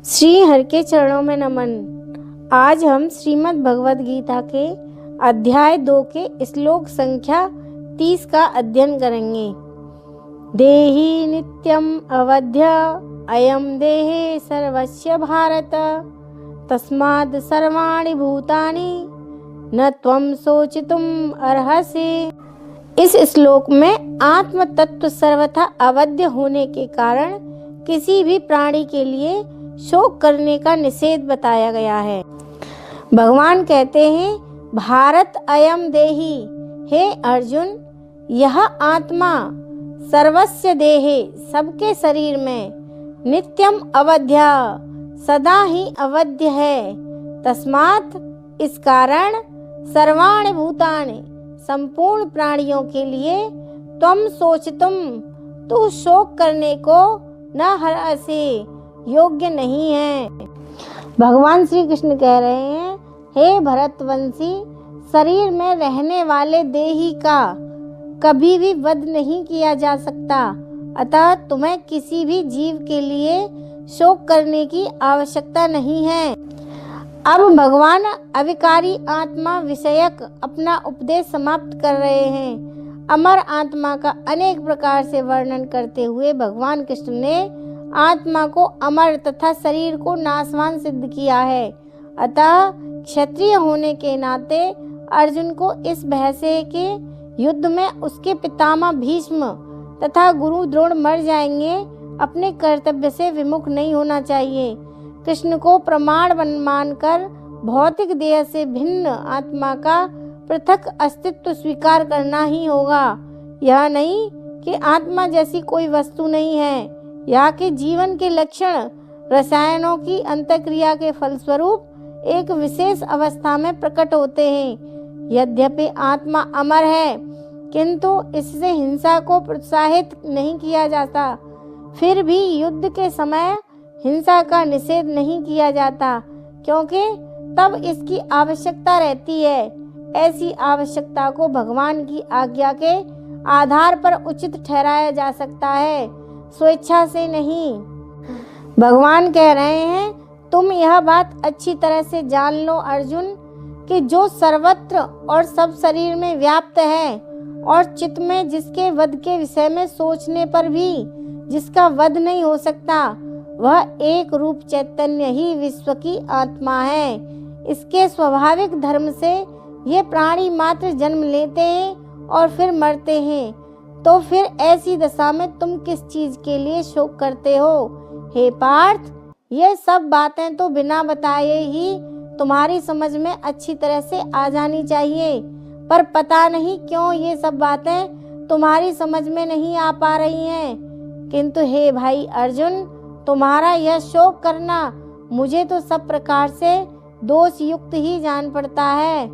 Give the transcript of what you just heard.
श्री हरि के चरणों में नमन। आज हम श्रीमद् भगवद गीता के अध्याय 2 के श्लोक संख्या 30 का अध्ययन करेंगे। देहि नित्यम अवध्य अयम देहे सर्वस्य भारत तस्माद् सर्वाणि भूतानि न त्वं शोचितुम् अर्हसि। इस श्लोक में आत्म तत्व सर्वथा अवध्य होने के कारण किसी भी प्राणी के लिए शोक करने का निषेध बताया गया है। भगवान कहते हैं, भारत अयम देहि, हे अर्जुन, यह आत्मा सर्वस्य देहे, सबके शरीर में, नित्यम अवध्य, सदा ही अवध्य है। तस्मात्, इस कारण, सर्वाणि भूतानि, संपूर्ण प्राणियों के लिए, त्वं शोचितुम, तू शोक करने को न हर्षसि, योग्य नहीं है। भगवान श्री कृष्ण कह रहे हैं, हे भरतवंशी, शरीर में रहने वाले देही का कभी भी वध नहीं किया जा सकता, अतः तुम्हें किसी भी जीव के लिए शोक करने की आवश्यकता नहीं है। अब भगवान अविकारी आत्मा विषयक अपना उपदेश समाप्त कर रहे हैं। अमर आत्मा का अनेक प्रकार से वर्णन करते हुए भगवान कृष्ण ने आत्मा को अमर तथा शरीर को नाशवान सिद्ध किया है। अतः क्षत्रिय होने के नाते अर्जुन को इस बहसे के युद्ध में उसके पितामह भीष्म तथा गुरु द्रोण मर जाएंगे, अपने कर्तव्य से विमुख नहीं होना चाहिए। कृष्ण को प्रमाण मानकर भौतिक देह से भिन्न आत्मा का पृथक अस्तित्व स्वीकार करना ही होगा। यह नहीं कि आत्मा जैसी कोई वस्तु नहीं है, या कि जीवन के लक्षण रसायनों की अंतःक्रिया के फलस्वरूप एक विशेष अवस्था में प्रकट होते हैं। यद्यपि आत्मा अमर है, किंतु इससे हिंसा को प्रोत्साहित नहीं किया जाता। फिर भी युद्ध के समय हिंसा का निषेध नहीं किया जाता, क्योंकि तब इसकी आवश्यकता रहती है। ऐसी आवश्यकता को भगवान की आज्ञा के आधार पर उचित ठहराया जा सकता है, स्वेच्छा से नहीं। भगवान कह रहे हैं, तुम यह बात अच्छी तरह से जान लो अर्जुन, कि जो सर्वत्र और सब शरीर में व्याप्त है और चित्त में जिसके वध के विषय में सोचने पर भी जिसका वध नहीं हो सकता, वह एक रूप चैतन्य ही विश्व की आत्मा है। इसके स्वाभाविक धर्म से ये प्राणी मात्र जन्म लेते हैं और फिर मरते हैं। तो फिर ऐसी दशा में तुम किस चीज के लिए शोक करते हो? हे पार्थ, ये सब बातें तो बिना बताए ही तुम्हारी समझ में अच्छी तरह से आ जानी चाहिए, पर पता नहीं क्यों ये सब बातें तुम्हारी समझ में नहीं आ पा रही हैं। किंतु हे भाई अर्जुन, तुम्हारा यह शोक करना मुझे तो सब प्रकार से दोष युक्त ही जान पड़ता है।